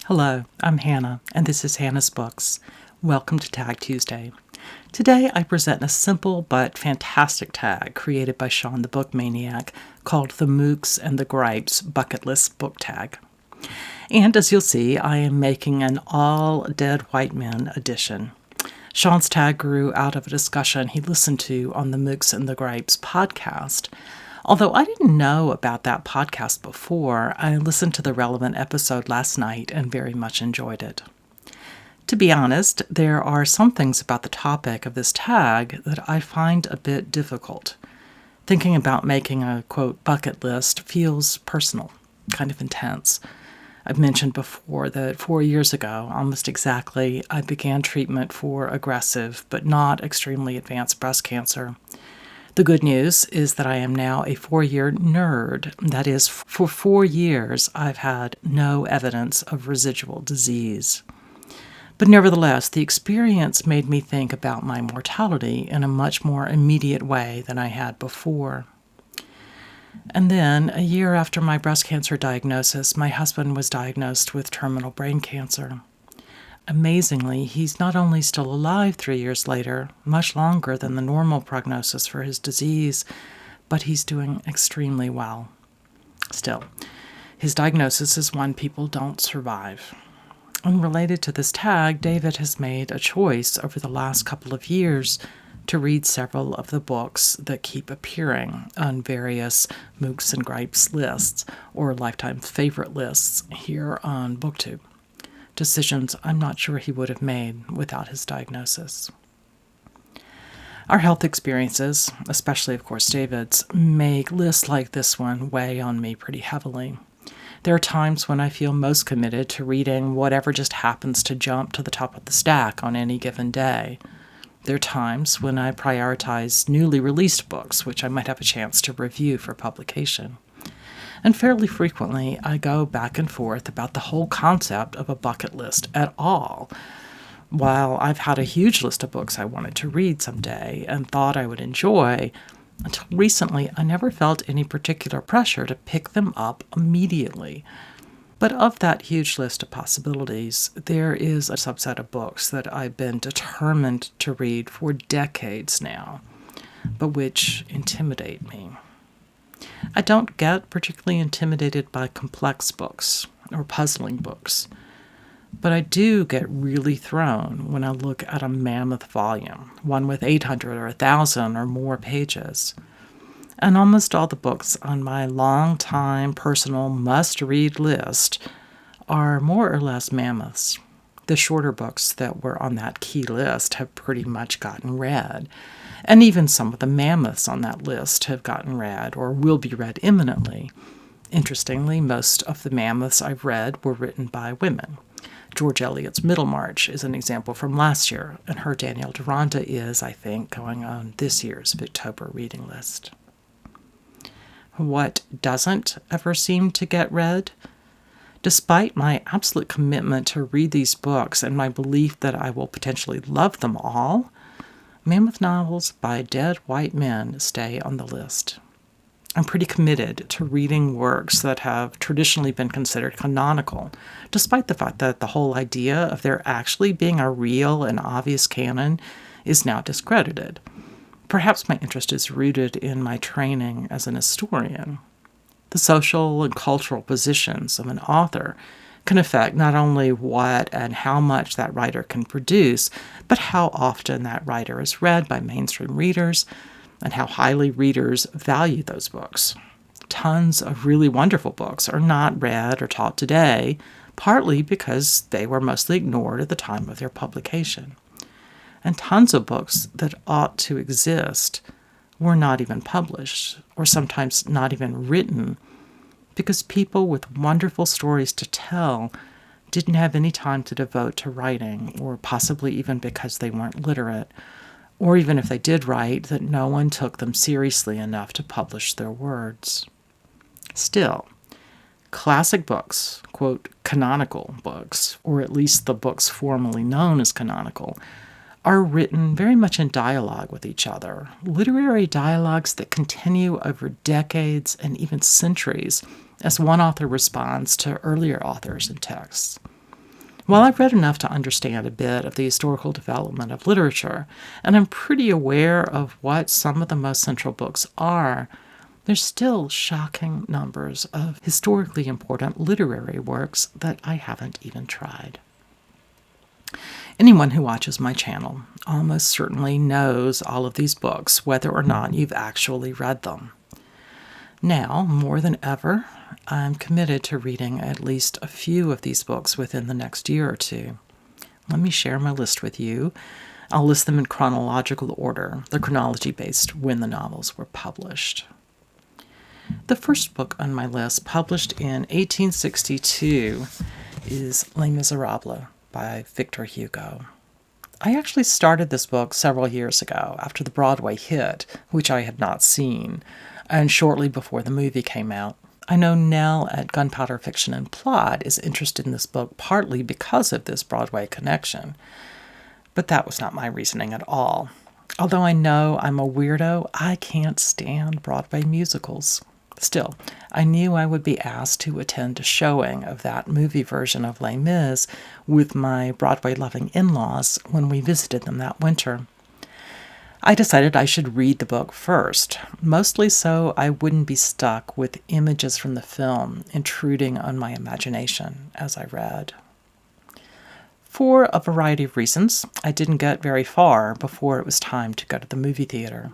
Hello, I'm Hannah, and this is Hannah's Books. Welcome to Tag Tuesday. Today I present a simple but fantastic tag created by Sean the Book Maniac called the Mooks and the Gripes Bucket List Book Tag. And as you'll see, I am making an all dead white men edition. Sean's tag grew out of a discussion he listened to on the Mooks and the Gripes podcast. Although I didn't know about that podcast before, I listened to the relevant episode last night and very much enjoyed it. To be honest, there are some things about the topic of this tag that I find a bit difficult. Thinking about making a, quote, bucket list feels personal, kind of intense. I've mentioned before that 4 years ago, almost exactly, I began treatment for aggressive but not extremely advanced breast cancer. The good news is that I am now a 4-year nerd. That is, for 4 years, I've had no evidence of residual disease. But nevertheless, the experience made me think about my mortality in a much more immediate way than I had before. And then, a year after my breast cancer diagnosis, my husband was diagnosed with terminal brain cancer. Amazingly, he's not only still alive 3 years later, much longer than the normal prognosis for his disease, but he's doing extremely well. Still, his diagnosis is one people don't survive. And related to this tag, David has made a choice over the last couple of years to read several of the books that keep appearing on various Mooks and Gripes lists or Lifetime favorite lists here on BookTube. Decisions I'm not sure he would have made without his diagnosis. Our health experiences, especially of course David's, make lists like this one weigh on me pretty heavily. There are times when I feel most committed to reading whatever just happens to jump to the top of the stack on any given day. There are times when I prioritize newly released books, which I might have a chance to review for publication. And fairly frequently, I go back and forth about the whole concept of a bucket list at all. While I've had a huge list of books I wanted to read someday and thought I would enjoy, until recently I never felt any particular pressure to pick them up immediately. But of that huge list of possibilities, there is a subset of books that I've been determined to read for decades now, but which intimidate me. I don't get particularly intimidated by complex books or puzzling books, but I do get really thrown when I look at a mammoth volume, one with 800 or 1,000 or more pages. And almost all the books on my long-time personal must-read list are more or less mammoths. The shorter books that were on that key list have pretty much gotten read. And even some of the mammoths on that list have gotten read or will be read imminently. Interestingly, most of the mammoths I've read were written by women. George Eliot's Middlemarch is an example from last year, and her Danielle Deronda is, I think, going on this year's Booktober reading list. What doesn't ever seem to get read? Despite my absolute commitment to read these books and my belief that I will potentially love them all, mammoth novels by dead white men stay on the list. I'm pretty committed to reading works that have traditionally been considered canonical, despite the fact that the whole idea of there actually being a real and obvious canon is now discredited. Perhaps my interest is rooted in my training as an historian. The social and cultural positions of an author can affect not only what and how much that writer can produce, but how often that writer is read by mainstream readers and how highly readers value those books. Tons of really wonderful books are not read or taught today, partly because they were mostly ignored at the time of their publication. And tons of books that ought to exist were not even published, or sometimes not even written, because people with wonderful stories to tell didn't have any time to devote to writing, or possibly even because they weren't literate, or even if they did write, that no one took them seriously enough to publish their words. Still, classic books, quote, canonical books, or at least the books formerly known as canonical, are written very much in dialogue with each other, literary dialogues that continue over decades and even centuries as one author responds to earlier authors and texts. While I've read enough to understand a bit of the historical development of literature, and I'm pretty aware of what some of the most central books are, there's still shocking numbers of historically important literary works that I haven't even tried. Anyone who watches my channel almost certainly knows all of these books, whether or not you've actually read them. Now, more than ever, I'm committed to reading at least a few of these books within the next year or two. Let me share my list with you. I'll list them in chronological order, the chronology based when the novels were published. The first book on my list, published in 1862, is Les Miserables by Victor Hugo. I actually started this book several years ago after the Broadway hit, which I had not seen, and shortly before the movie came out. I know Nell at Gunpowder Fiction and Plot is interested in this book partly because of this Broadway connection, but that was not my reasoning at all. Although I know I'm a weirdo, I can't stand Broadway musicals. Still, I knew I would be asked to attend a showing of that movie version of Les Mis with my Broadway-loving in-laws when we visited them that winter. I decided I should read the book first, mostly so I wouldn't be stuck with images from the film intruding on my imagination as I read. For a variety of reasons, I didn't get very far before it was time to go to the movie theater.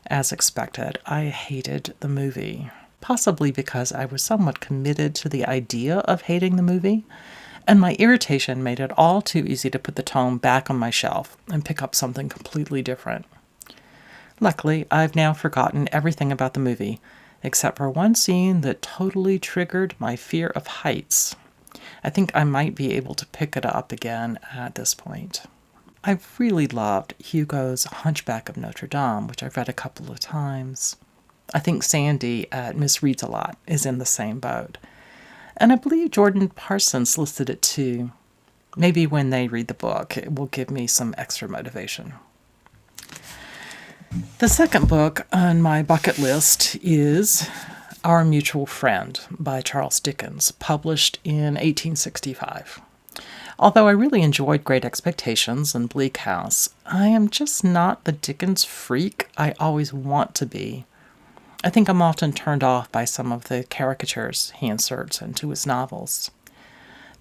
As expected, I hated the movie, possibly because I was somewhat committed to the idea of hating the movie, and my irritation made it all too easy to put the tome back on my shelf and pick up something completely different. Luckily, I've now forgotten everything about the movie, except for one scene that totally triggered my fear of heights. I think I might be able to pick it up again at this point. I've really loved Hugo's Hunchback of Notre Dame, which I've read a couple of times. I think Sandy at Miss Reads a Lot is in the same boat. And I believe Jordan Parsons listed it too. Maybe when they read the book, it will give me some extra motivation. The second book on my bucket list is Our Mutual Friend by Charles Dickens, published in 1865. Although I really enjoyed Great Expectations and Bleak House, I am just not the Dickens freak I always want to be. I think I'm often turned off by some of the caricatures he inserts into his novels.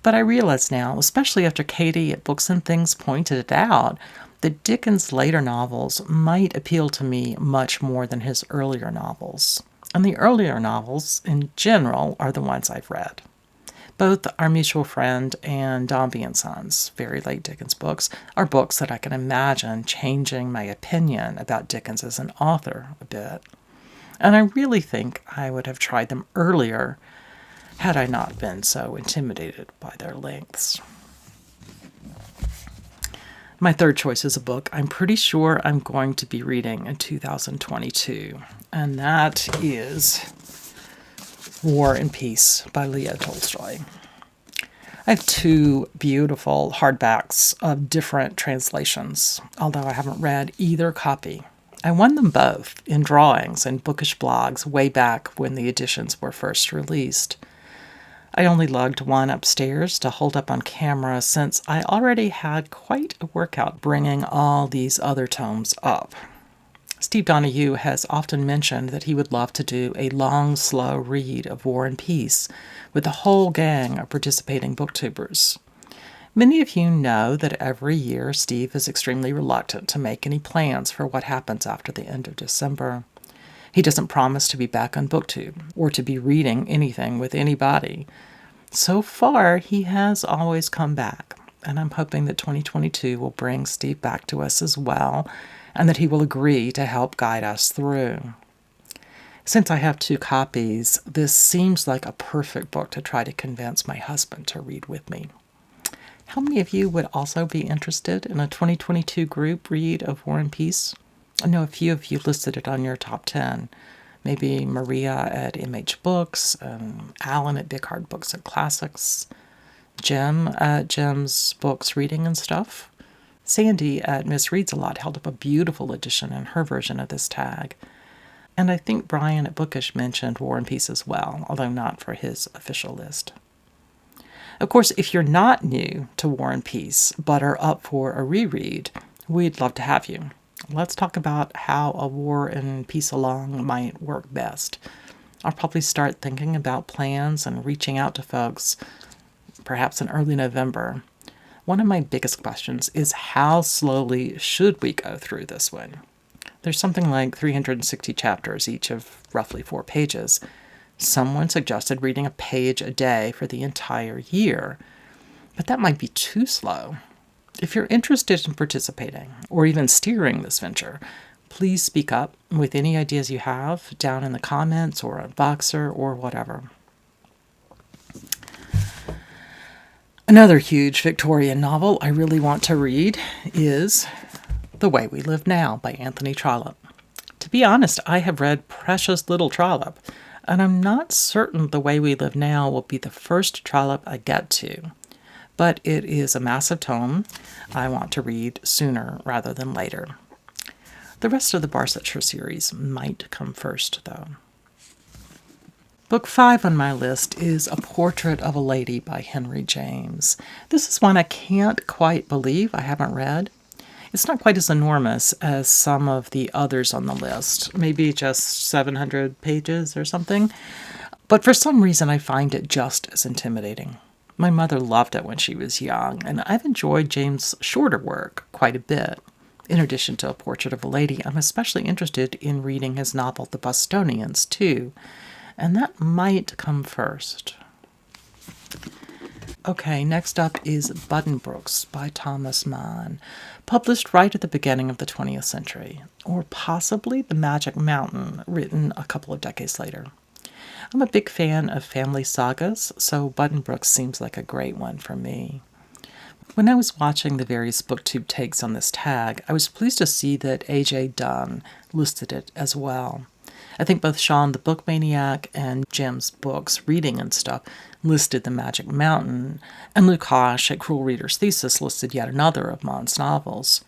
But I realize now, especially after Katie at Books and Things pointed it out, that Dickens' later novels might appeal to me much more than his earlier novels. And the earlier novels, in general, are the ones I've read. Both Our Mutual Friend and Dombey and Sons, very late Dickens books, are books that I can imagine changing my opinion about Dickens as an author a bit. And I really think I would have tried them earlier had I not been so intimidated by their lengths. My third choice is a book I'm pretty sure I'm going to be reading in 2022, and that is War and Peace by Leo Tolstoy. I have two beautiful hardbacks of different translations, although I haven't read either copy. I won them both in drawings and bookish blogs way back when the editions were first released. I only lugged one upstairs to hold up on camera since I already had quite a workout bringing all these other tomes up. Steve Donahue has often mentioned that he would love to do a long, slow read of War and Peace with a whole gang of participating booktubers. Many of you know that every year Steve is extremely reluctant to make any plans for what happens after the end of December. He doesn't promise to be back on BookTube or to be reading anything with anybody. So far, he has always come back, and I'm hoping that 2022 will bring Steve back to us as well, and that he will agree to help guide us through. Since I have two copies, this seems like a perfect book to try to convince my husband to read with me. How many of you would also be interested in a 2022 group read of War and Peace? I know a few of you listed it on your top 10. Maybe Maria at MH Books, Alan at Big Hard Books and Classics, Jim at Jim's Books Reading and Stuff. Sandy at Miss Reads a Lot held up a beautiful edition in her version of this tag. And I think Brian at Bookish mentioned War and Peace as well, although not for his official list. Of course, if you're not new to War and Peace, but are up for a reread, we'd love to have you. Let's talk about how a War and Peace along might work best. I'll probably start thinking about plans and reaching out to folks perhaps in early November. One of my biggest questions is how slowly should we go through this one? There's something like 360 chapters, each of roughly 4 pages. Someone suggested reading a page a day for the entire year, but that might be too slow. If you're interested in participating or even steering this venture, please speak up with any ideas you have down in the comments or on Voxer or whatever. Another huge Victorian novel I really want to read is The Way We Live Now by Anthony Trollope. To be honest, I have read precious little Trollope, and I'm not certain The Way We Live Now will be the first Trollope I get to. But it is a massive tome I want to read sooner rather than later. The rest of the Barsetshire series might come first, though. Book 5 on my list is A Portrait of a Lady by Henry James. This is one I can't quite believe I haven't read. It's not quite as enormous as some of the others on the list, maybe just 700 pages or something. But for some reason, I find it just as intimidating. My mother loved it when she was young, and I've enjoyed James' shorter work quite a bit. In addition to A Portrait of a Lady, I'm especially interested in reading his novel The Bostonians, too, and that might come first. Okay, next up is Buddenbrooks by Thomas Mann, published right at the beginning of the 20th century, or possibly The Magic Mountain, written a couple of decades later. I'm a big fan of family sagas, so Buddenbrooks seems like a great one for me. When I was watching the various BookTube takes on this tag, I was pleased to see that A.J. Dunn listed it as well. I think both Sean the Book Maniac and Jim's Books, Reading and Stuff, listed The Magic Mountain, and Lukash at Cruel Reader's Thesis listed yet another of Mann's novels.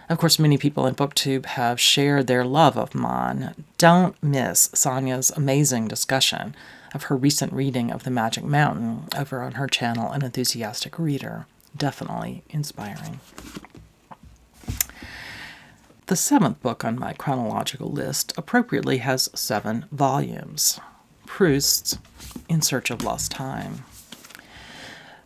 Of course, many people in BookTube have shared their love of Mann. Don't miss Sonia's amazing discussion of her recent reading of The Magic Mountain over on her channel, An Enthusiastic Reader. Definitely inspiring. The 7th book on my chronological list appropriately has 7 volumes. Proust's In Search of Lost Time.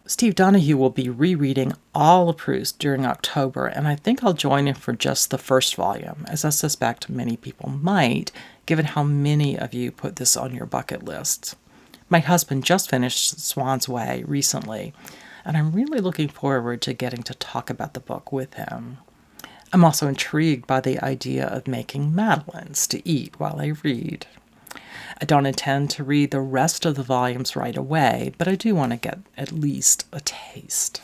Steve Donahue will be rereading all of Proust during October, and I think I'll join him for just the first volume, as I suspect many people might, given how many of you put this on your bucket lists. My husband just finished Swan's Way recently, and I'm really looking forward to getting to talk about the book with him. I'm also intrigued by the idea of making madeleines to eat while I read. I don't intend to read the rest of the volumes right away, but I do want to get at least a taste.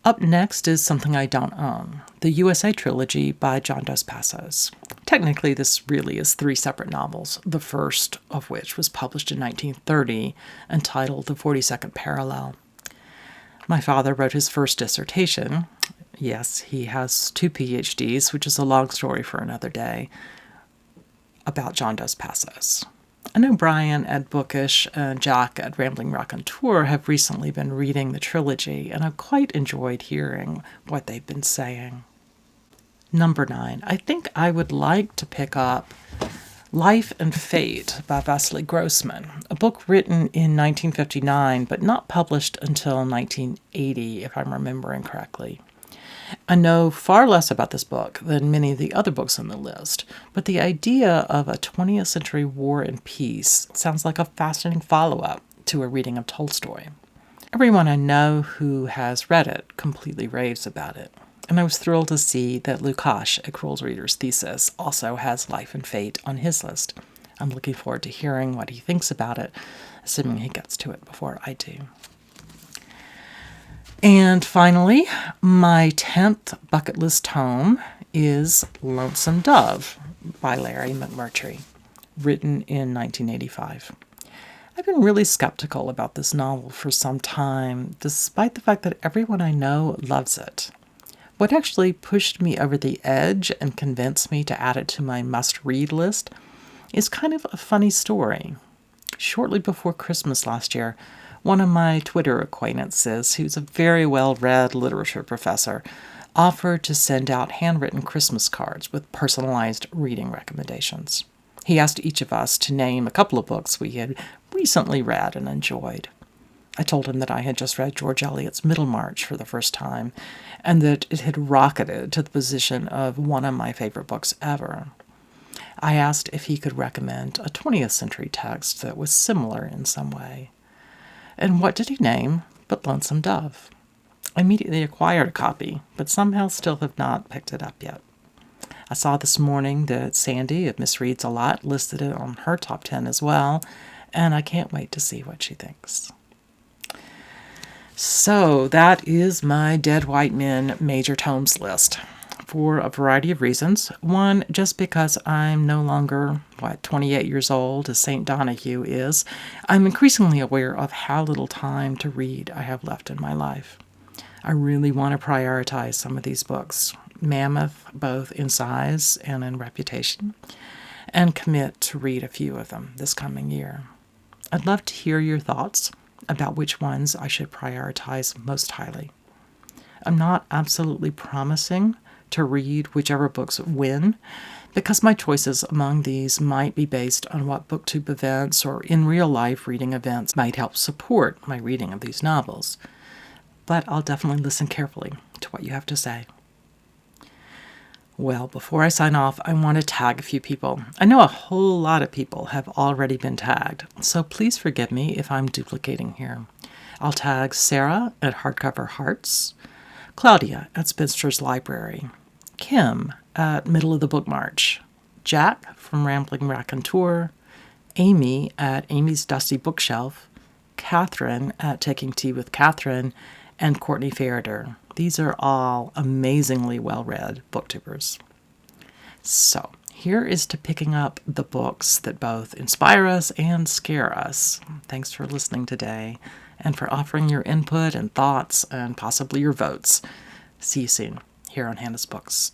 Up next is something I don't own, the USA Trilogy by John Dos Passos. Technically, this really is 3 separate novels, the first of which was published in 1930, entitled The 42nd Parallel. My father wrote his first dissertation. Yes, he has 2 PhDs, which is a long story for another day, about John Dos Passos. I know Brian at Bookish and Jack at Rambling Raconteur have recently been reading the trilogy, and I've quite enjoyed hearing what they've been saying. Number 9. I think I would like to pick up Life and Fate by Vasily Grossman, a book written in 1959 but not published until 1980, if I'm remembering correctly. I know far less about this book than many of the other books on the list, but the idea of a 20th century war and peace sounds like a fascinating follow-up to a reading of Tolstoy. Everyone I know who has read it completely raves about it, and I was thrilled to see that Lukash at Cruel Reader's Thesis also has Life and Fate on his list. I'm looking forward to hearing what he thinks about it, assuming he gets to it before I do. And finally, my 10th bucket list tome is Lonesome Dove by Larry McMurtry, written in 1985. I've been really skeptical about this novel for some time, despite the fact that everyone I know loves it. What actually pushed me over the edge and convinced me to add it to my must-read list is kind of a funny story. Shortly before Christmas last year, one of my Twitter acquaintances, who's a very well-read literature professor, offered to send out handwritten Christmas cards with personalized reading recommendations. He asked each of us to name a couple of books we had recently read and enjoyed. I told him that I had just read George Eliot's Middlemarch for the first time, and that it had rocketed to the position of one of my favorite books ever. I asked if he could recommend a 20th century text that was similar in some way. And what did he name but Lonesome Dove? I immediately acquired a copy, but somehow still have not picked it up yet. I saw this morning that Sandy of Miss Reads a Lot listed it on her top 10 as well, and I can't wait to see what she thinks. So that is my Dead White Men Major Tomes list for a variety of reasons. One, just because I'm no longer, 28 years old, as St. Donahue is, I'm increasingly aware of how little time to read I have left in my life. I really want to prioritize some of these books, mammoth both in size and in reputation, and commit to read a few of them this coming year. I'd love to hear your thoughts about which ones I should prioritize most highly. I'm not absolutely promising to read whichever books win, because my choices among these might be based on what BookTube events or in real life reading events might help support my reading of these novels. But I'll definitely listen carefully to what you have to say. Well, before I sign off, I want to tag a few people. I know a whole lot of people have already been tagged, so please forgive me if I'm duplicating here. I'll tag Sarah at Hardcover Hearts, Claudia at Spinster's Library, Kim at Middle of the Book March, Jack from Rambling Raconteur, Amy at Amy's Dusty Bookshelf, Catherine at Taking Tea with Catherine, and Courtney Farrader. These are all amazingly well-read booktubers. So, here is to picking up the books that both inspire us and scare us. Thanks for listening today, and for offering your input and thoughts, and possibly your votes. See you soon, here on Hannah's Books.